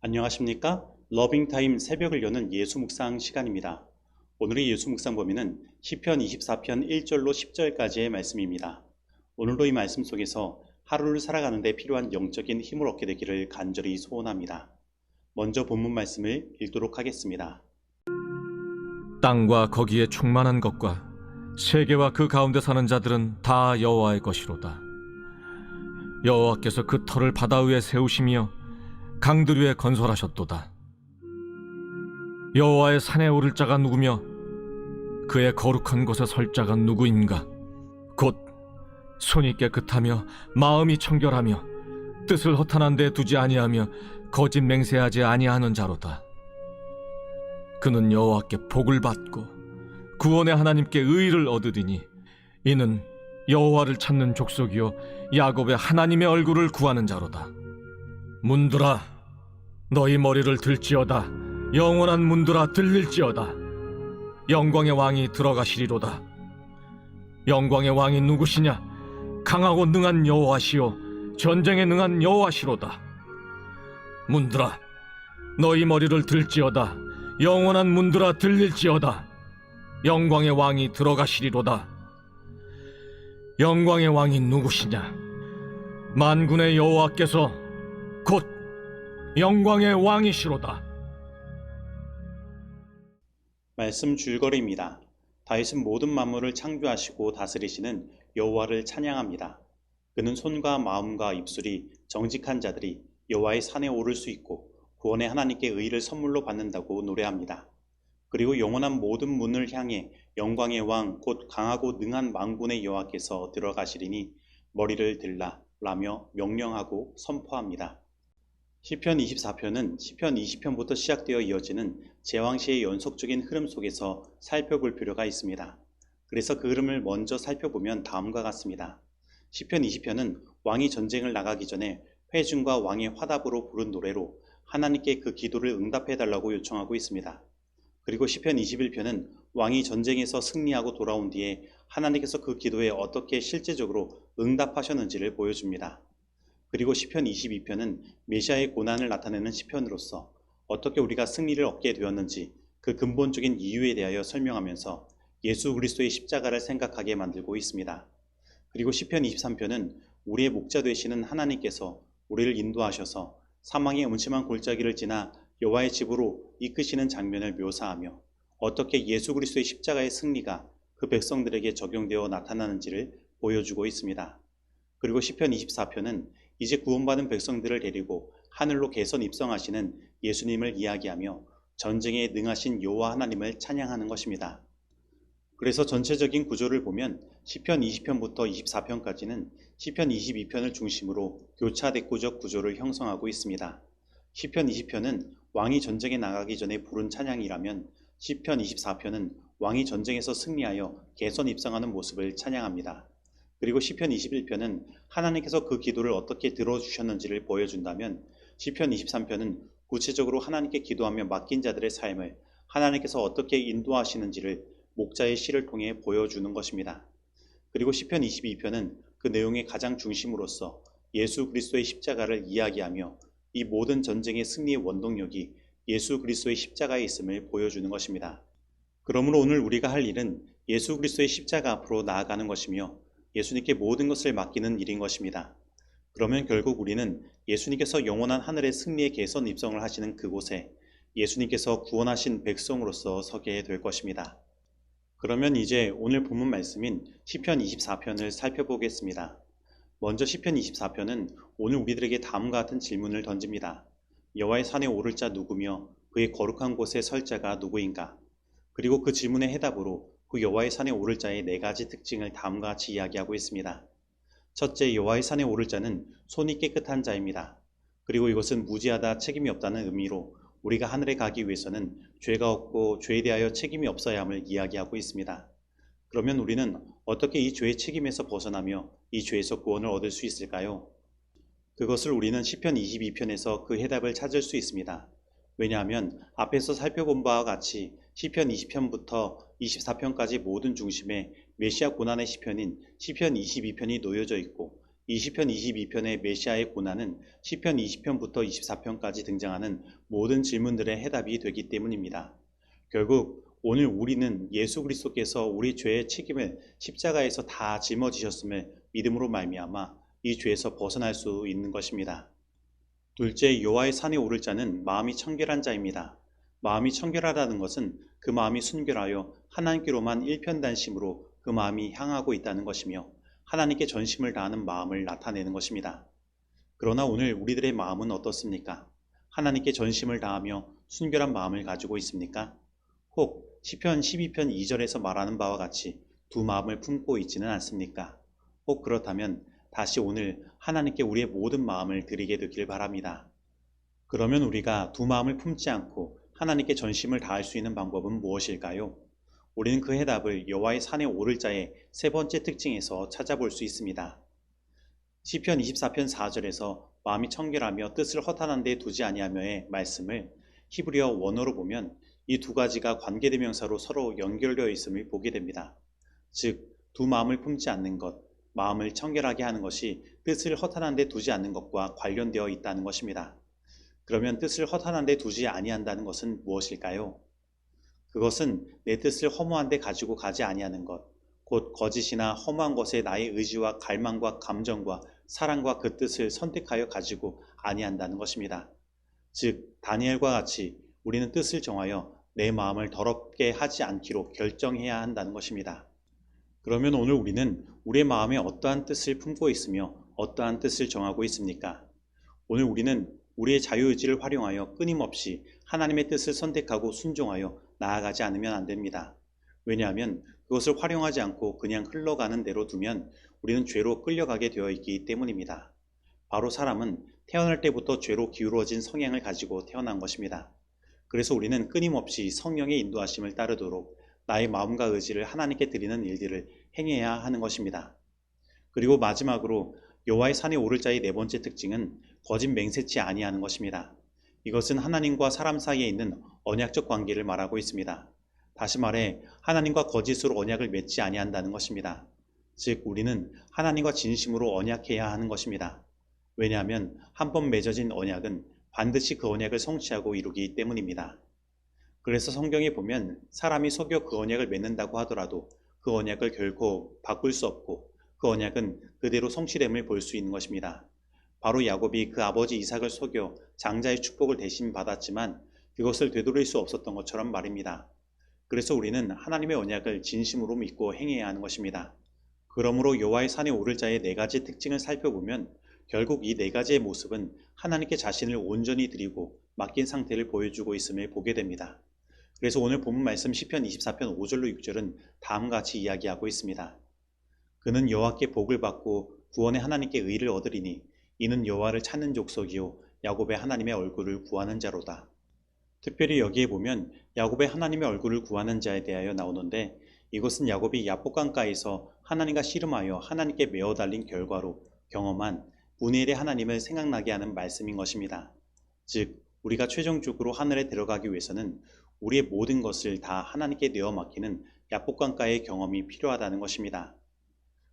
안녕하십니까? 러빙타임 새벽을 여는 예수 묵상 시간입니다. 오늘의 예수 묵상 범위는 시편 24편 1절로 10절까지의 말씀입니다. 오늘도 이 말씀 속에서 하루를 살아가는 데 필요한 영적인 힘을 얻게 되기를 간절히 소원합니다. 먼저 본문 말씀을 읽도록 하겠습니다. 땅과 거기에 충만한 것과 세계와 그 가운데 사는 자들은 다 여호와의 것이로다. 여호와께서 그 터를 바다 위에 세우시며 강들 위에 건설하셨도다. 여호와의 산에 오를 자가 누구며 그의 거룩한 곳에 설 자가 누구인가? 곧 손이 깨끗하며 마음이 청결하며 뜻을 허탄한 데 두지 아니하며 거짓 맹세하지 아니하는 자로다. 그는 여호와께 복을 받고 구원의 하나님께 의를 얻으리니 이는 여호와를 찾는 족속이요 야곱의 하나님의 얼굴을 구하는 자로다. 문들아 너희 머리를 들지어다. 영원한 문들아 들릴지어다. 영광의 왕이 들어가시리로다. 영광의 왕이 누구시냐? 강하고 능한 여호와시요 전쟁에 능한 여호와시로다. 문들아 너희 머리를 들지어다. 영원한 문들아 들릴지어다. 영광의 왕이 들어가시리로다. 영광의 왕이 누구시냐? 만군의 여호와께서 곧 영광의 왕이시로다. 말씀 줄거리입니다. 다윗은 모든 만물을 창조하시고 다스리시는 여호와를 찬양합니다. 그는 손과 마음과 입술이 정직한 자들이 여호와의 산에 오를 수 있고 구원의 하나님께 의를 선물로 받는다고 노래합니다. 그리고 영원한 모든 문을 향해 영광의 왕 곧 강하고 능한 만군의 여호와께서 들어가시리니 머리를 들라 라며 명령하고 선포합니다. 시편 24편은 시편 20편부터 시작되어 이어지는 제왕시의 연속적인 흐름 속에서 살펴볼 필요가 있습니다. 그래서 그 흐름을 먼저 살펴보면 다음과 같습니다. 시편 20편은 왕이 전쟁을 나가기 전에 회중과 왕의 화답으로 부른 노래로 하나님께 그 기도를 응답해달라고 요청하고 있습니다. 그리고 시편 21편은 왕이 전쟁에서 승리하고 돌아온 뒤에 하나님께서 그 기도에 어떻게 실제적으로 응답하셨는지를 보여줍니다. 그리고 시편 22편은 메시아의 고난을 나타내는 시편으로서 어떻게 우리가 승리를 얻게 되었는지 그 근본적인 이유에 대하여 설명하면서 예수 그리스도의 십자가를 생각하게 만들고 있습니다. 그리고 시편 23편은 우리의 목자 되시는 하나님께서 우리를 인도하셔서 사망의 음침한 골짜기를 지나 여호와의 집으로 이끄시는 장면을 묘사하며 어떻게 예수 그리스도의 십자가의 승리가 그 백성들에게 적용되어 나타나는지를 보여주고 있습니다. 그리고 시편 24편은 이제 구원받은 백성들을 데리고 하늘로 개선 입성하시는 예수님을 이야기하며 전쟁에 능하신 여호와 하나님을 찬양하는 것입니다. 그래서 전체적인 구조를 보면 시편 20편부터 24편까지는 시편 22편을 중심으로 교차대꾸적 구조를 형성하고 있습니다. 시편 20편은 왕이 전쟁에 나가기 전에 부른 찬양이라면 시편 24편은 왕이 전쟁에서 승리하여 개선 입성하는 모습을 찬양합니다. 그리고 시편 21편은 하나님께서 그 기도를 어떻게 들어주셨는지를 보여준다면 시편 23편은 구체적으로 하나님께 기도하며 맡긴 자들의 삶을 하나님께서 어떻게 인도하시는지를 목자의 시를 통해 보여주는 것입니다. 그리고 시편 22편은 그 내용의 가장 중심으로서 예수 그리스도의 십자가를 이야기하며 이 모든 전쟁의 승리의 원동력이 예수 그리스도의 십자가에 있음을 보여주는 것입니다. 그러므로 오늘 우리가 할 일은 예수 그리스도의 십자가 앞으로 나아가는 것이며 예수님께 모든 것을 맡기는 일인 것입니다. 그러면 결국 우리는 예수님께서 영원한 하늘의 승리의 개선 입성을 하시는 그곳에 예수님께서 구원하신 백성으로서 서게 될 것입니다. 그러면 이제 오늘 본문 말씀인 시편 24편을 살펴보겠습니다. 먼저 시편 24편은 오늘 우리들에게 다음과 같은 질문을 던집니다. 여호와의 산에 오를 자 누구며 그의 거룩한 곳에 설 자가 누구인가? 그리고 그 질문의 해답으로 그 여호와의 산에 오를 자의 네 가지 특징을 다음과 같이 이야기하고 있습니다. 첫째, 여호와의 산에 오를 자는 손이 깨끗한 자입니다. 그리고 이것은 무지하다, 책임이 없다는 의미로 우리가 하늘에 가기 위해서는 죄가 없고 죄에 대하여 책임이 없어야 함을 이야기하고 있습니다. 그러면 우리는 어떻게 이 죄의 책임에서 벗어나며 이 죄에서 구원을 얻을 수 있을까요? 그것을 우리는 시편 22편에서 그 해답을 찾을 수 있습니다. 왜냐하면 앞에서 살펴본 바와 같이 시편 20편부터 24편까지 모든 중심에 메시아 고난의 시편인 시편 22편이 놓여져 있고 이 시편 22편의 메시아의 고난은 시편 20편부터 24편까지 등장하는 모든 질문들의 해답이 되기 때문입니다. 결국 오늘 우리는 예수 그리스도께서 우리 죄의 책임을 십자가에서 다 짊어지셨음을 믿음으로 말미암아 이 죄에서 벗어날 수 있는 것입니다. 둘째, 여호와의 산에 오를 자는 마음이 청결한 자입니다. 마음이 청결하다는 것은 그 마음이 순결하여 하나님께로만 일편단심으로 그 마음이 향하고 있다는 것이며 하나님께 전심을 다하는 마음을 나타내는 것입니다. 그러나 오늘 우리들의 마음은 어떻습니까? 하나님께 전심을 다하며 순결한 마음을 가지고 있습니까? 혹 시편 12편 2절에서 말하는 바와 같이 두 마음을 품고 있지는 않습니까? 혹 그렇다면 다시 오늘 하나님께 우리의 모든 마음을 드리게 되길 바랍니다. 그러면 우리가 두 마음을 품지 않고 하나님께 전심을 다할 수 있는 방법은 무엇일까요? 우리는 그 해답을 여호와의 산에 오를 자의 세 번째 특징에서 찾아볼 수 있습니다. 시편 24편 4절에서 마음이 청결하며 뜻을 허탄한 데 두지 아니하며의 말씀을 히브리어 원어로 보면 이 두 가지가 관계대명사로 서로 연결되어 있음을 보게 됩니다. 즉, 두 마음을 품지 않는 것, 마음을 청결하게 하는 것이 뜻을 허탄한 데 두지 않는 것과 관련되어 있다는 것입니다. 그러면 뜻을 허탄한 데 두지 아니한다는 것은 무엇일까요? 그것은 내 뜻을 허무한 데 가지고 가지 아니하는 것, 곧 거짓이나 허무한 것에 나의 의지와 갈망과 감정과 사랑과 그 뜻을 선택하여 가지고 아니한다는 것입니다. 즉, 다니엘과 같이 우리는 뜻을 정하여 내 마음을 더럽게 하지 않기로 결정해야 한다는 것입니다. 그러면 오늘 우리는 우리의 마음에 어떠한 뜻을 품고 있으며 어떠한 뜻을 정하고 있습니까? 오늘 우리는 우리의 자유의지를 활용하여 끊임없이 하나님의 뜻을 선택하고 순종하여 나아가지 않으면 안 됩니다. 왜냐하면 그것을 활용하지 않고 그냥 흘러가는 대로 두면 우리는 죄로 끌려가게 되어 있기 때문입니다. 바로 사람은 태어날 때부터 죄로 기울어진 성향을 가지고 태어난 것입니다. 그래서 우리는 끊임없이 성령의 인도하심을 따르도록 나의 마음과 의지를 하나님께 드리는 일들을 행해야 하는 것입니다. 그리고 마지막으로 여호와의 산에 오를 자의 네 번째 특징은 거짓 맹세치 아니하는 것입니다. 이것은 하나님과 사람 사이에 있는 언약적 관계를 말하고 있습니다. 다시 말해 하나님과 거짓으로 언약을 맺지 아니한다는 것입니다. 즉 우리는 하나님과 진심으로 언약해야 하는 것입니다. 왜냐하면 한 번 맺어진 언약은 반드시 그 언약을 성취하고 이루기 때문입니다. 그래서 성경에 보면 사람이 속여 그 언약을 맺는다고 하더라도 그 언약을 결코 바꿀 수 없고 그 언약은 그대로 성취됨을 볼 수 있는 것입니다. 바로 야곱이 그 아버지 이삭을 속여 장자의 축복을 대신 받았지만 그것을 되돌릴 수 없었던 것처럼 말입니다. 그래서 우리는 하나님의 언약을 진심으로 믿고 행해야 하는 것입니다. 그러므로 여호와의 산에 오를 자의 네 가지 특징을 살펴보면 결국 이 네 가지의 모습은 하나님께 자신을 온전히 드리고 맡긴 상태를 보여주고 있음을 보게 됩니다. 그래서 오늘 본문 말씀 시편 24편 5절로 6절은 다음과 같이 이야기하고 있습니다. 그는 여호와께 복을 받고 구원의 하나님께 의를 얻으리니 이는 여호와를 찾는 족속이요 야곱의 하나님의 얼굴을 구하는 자로다. 특별히 여기에 보면 야곱의 하나님의 얼굴을 구하는 자에 대하여 나오는데 이것은 야곱이 야복강가에서 하나님과 씨름하여 하나님께 메어 달린 결과로 경험한 문일의 하나님을 생각나게 하는 말씀인 것입니다. 즉 우리가 최종적으로 하늘에 들어가기 위해서는 우리의 모든 것을 다 하나님께 내어 맡기는 야복강가의 경험이 필요하다는 것입니다.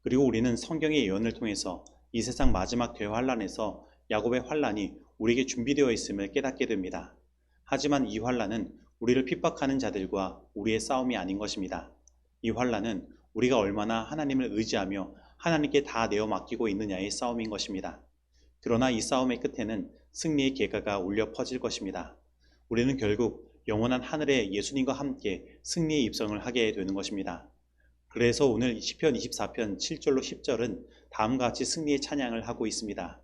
그리고 우리는 성경의 예언을 통해서 이 세상 마지막 대환란에서 야곱의 환란이 우리에게 준비되어 있음을 깨닫게 됩니다. 하지만 이 환란은 우리를 핍박하는 자들과 우리의 싸움이 아닌 것입니다. 이 환란은 우리가 얼마나 하나님을 의지하며 하나님께 다 내어 맡기고 있느냐의 싸움인 것입니다. 그러나 이 싸움의 끝에는 승리의 계가가 울려 퍼질 것입니다. 우리는 결국 영원한 하늘에 예수님과 함께 승리의 입성을 하게 되는 것입니다. 그래서 오늘 시편 24편 7절로 10절은 다음과 같이 승리의 찬양을 하고 있습니다.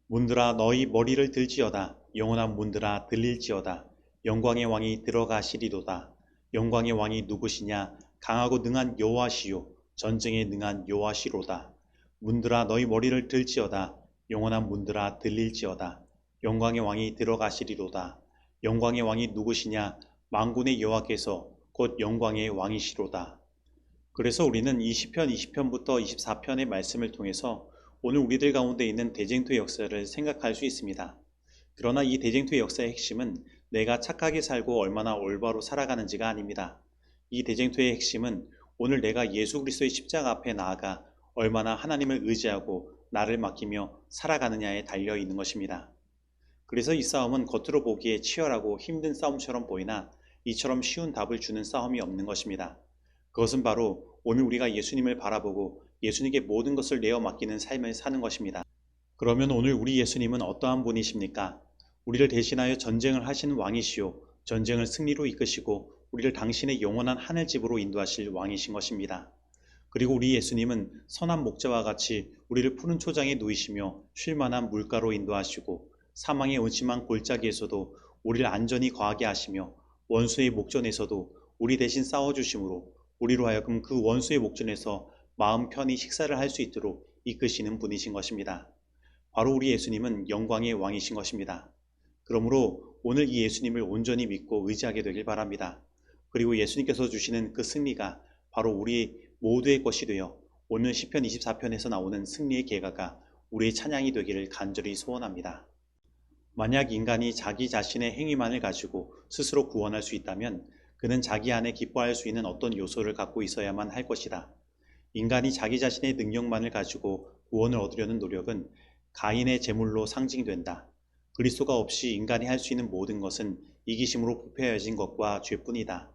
문들아 너희 머리를 들지어다. 영원한 문들아 들릴지어다. 영광의 왕이 들어가시리로다. 영광의 왕이 누구시냐? 강하고 능한 여호와시요 전쟁에 능한 여호와시로다. 문들아 너희 머리를 들지어다. 영원한 문들아 들릴지어다. 영광의 왕이 들어가시리로다. 영광의 왕이 누구시냐? 만군의 여호와께서 곧 영광의 왕이시로다. 그래서 우리는 이 시편 20편부터 24편의 말씀을 통해서 오늘 우리들 가운데 있는 대쟁투의 역사를 생각할 수 있습니다. 그러나 이 대쟁투의 역사의 핵심은 내가 착하게 살고 얼마나 올바로 살아가는지가 아닙니다. 이 대쟁투의 핵심은 오늘 내가 예수 그리스도의 십자가 앞에 나아가 얼마나 하나님을 의지하고 나를 맡기며 살아가느냐에 달려 있는 것입니다. 그래서 이 싸움은 겉으로 보기에 치열하고 힘든 싸움처럼 보이나 이처럼 쉬운 답을 주는 싸움이 없는 것입니다. 그것은 바로 오늘 우리가 예수님을 바라보고 예수님께 모든 것을 내어 맡기는 삶을 사는 것입니다. 그러면 오늘 우리 예수님은 어떠한 분이십니까? 우리를 대신하여 전쟁을 하신 왕이시요 전쟁을 승리로 이끄시고 우리를 당신의 영원한 하늘집으로 인도하실 왕이신 것입니다. 그리고 우리 예수님은 선한 목자와 같이 우리를 푸른 초장에 누이시며 쉴만한 물가로 인도하시고 사망의 음침한 골짜기에서도 우리를 안전히 거하게 하시며 원수의 목전에서도 우리 대신 싸워주심으로 우리로 하여금 그 원수의 목전에서 마음 편히 식사를 할 수 있도록 이끄시는 분이신 것입니다. 바로 우리 예수님은 영광의 왕이신 것입니다. 그러므로 오늘 이 예수님을 온전히 믿고 의지하게 되길 바랍니다. 그리고 예수님께서 주시는 그 승리가 바로 우리 모두의 것이 되어 오늘 시편 24편에서 나오는 승리의 계가가 우리의 찬양이 되기를 간절히 소원합니다. 만약 인간이 자기 자신의 행위만을 가지고 스스로 구원할 수 있다면 그는 자기 안에 기뻐할 수 있는 어떤 요소를 갖고 있어야만 할 것이다. 인간이 자기 자신의 능력만을 가지고 구원을 얻으려는 노력은 가인의 제물로 상징된다. 그리스도가 없이 인간이 할 수 있는 모든 것은 이기심으로 부패하여진 것과 죄뿐이다.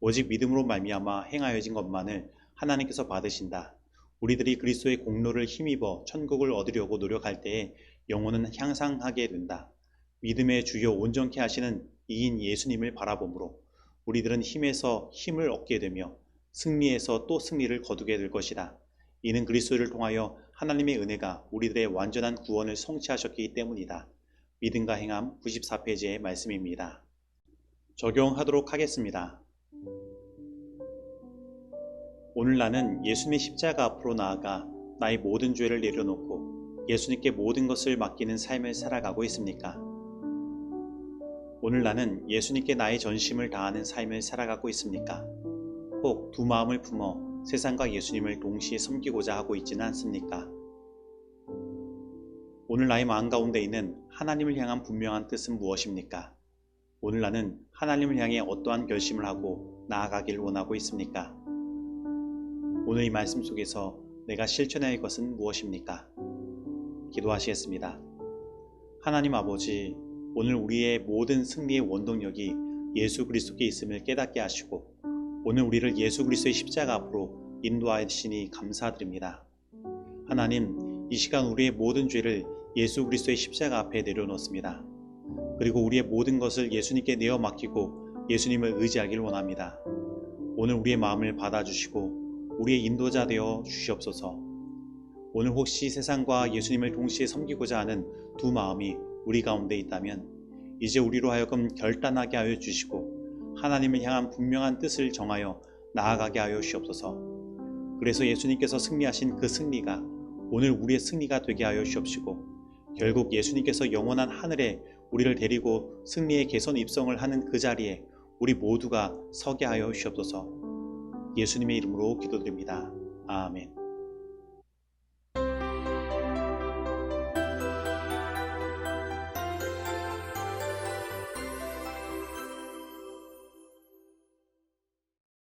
오직 믿음으로 말미암아 행하여진 것만을 하나님께서 받으신다. 우리들이 그리스도의 공로를 힘입어 천국을 얻으려고 노력할 때에 영혼은 향상하게 된다. 믿음의 주요 온전케 하시는 이인 예수님을 바라보므로 우리들은 힘에서 힘을 얻게 되며 승리에서 또 승리를 거두게 될 것이다. 이는 그리스도를 통하여 하나님의 은혜가 우리들의 완전한 구원을 성취하셨기 때문이다. 믿음과 행함 94페이지의 말씀입니다. 적용하도록 하겠습니다. 오늘 나는 예수님의 십자가 앞으로 나아가 나의 모든 죄를 내려놓고 예수님께 모든 것을 맡기는 삶을 살아가고 있습니까? 오늘 나는 예수님께 나의 전심을 다하는 삶을 살아가고 있습니까? 혹 두 마음을 품어 세상과 예수님을 동시에 섬기고자 하고 있지는 않습니까? 오늘 나의 마음 가운데 있는 하나님을 향한 분명한 뜻은 무엇입니까? 오늘 나는 하나님을 향해 어떠한 결심을 하고 나아가길 원하고 있습니까? 오늘 이 말씀 속에서 내가 실천해야 할 것은 무엇입니까? 기도하시겠습니다. 하나님 아버지, 오늘 우리의 모든 승리의 원동력이 예수 그리스도께 있음을 깨닫게 하시고 오늘 우리를 예수 그리스도의 십자가 앞으로 인도하시니 감사드립니다. 하나님, 이 시간 우리의 모든 죄를 예수 그리스도의 십자가 앞에 내려놓습니다. 그리고 우리의 모든 것을 예수님께 내어 맡기고 예수님을 의지하길 원합니다. 오늘 우리의 마음을 받아주시고 우리의 인도자 되어 주시옵소서. 오늘 혹시 세상과 예수님을 동시에 섬기고자 하는 두 마음이 우리 가운데 있다면 이제 우리로 하여금 결단하게 하여 주시고 하나님을 향한 분명한 뜻을 정하여 나아가게 하여 주시옵소서. 그래서 예수님께서 승리하신 그 승리가 오늘 우리의 승리가 되게 하여 주시옵시고 결국 예수님께서 영원한 하늘에 우리를 데리고 승리의 개선 입성을 하는 그 자리에 우리 모두가 서게 하여 주시옵소서. 예수님의 이름으로 기도드립니다. 아멘.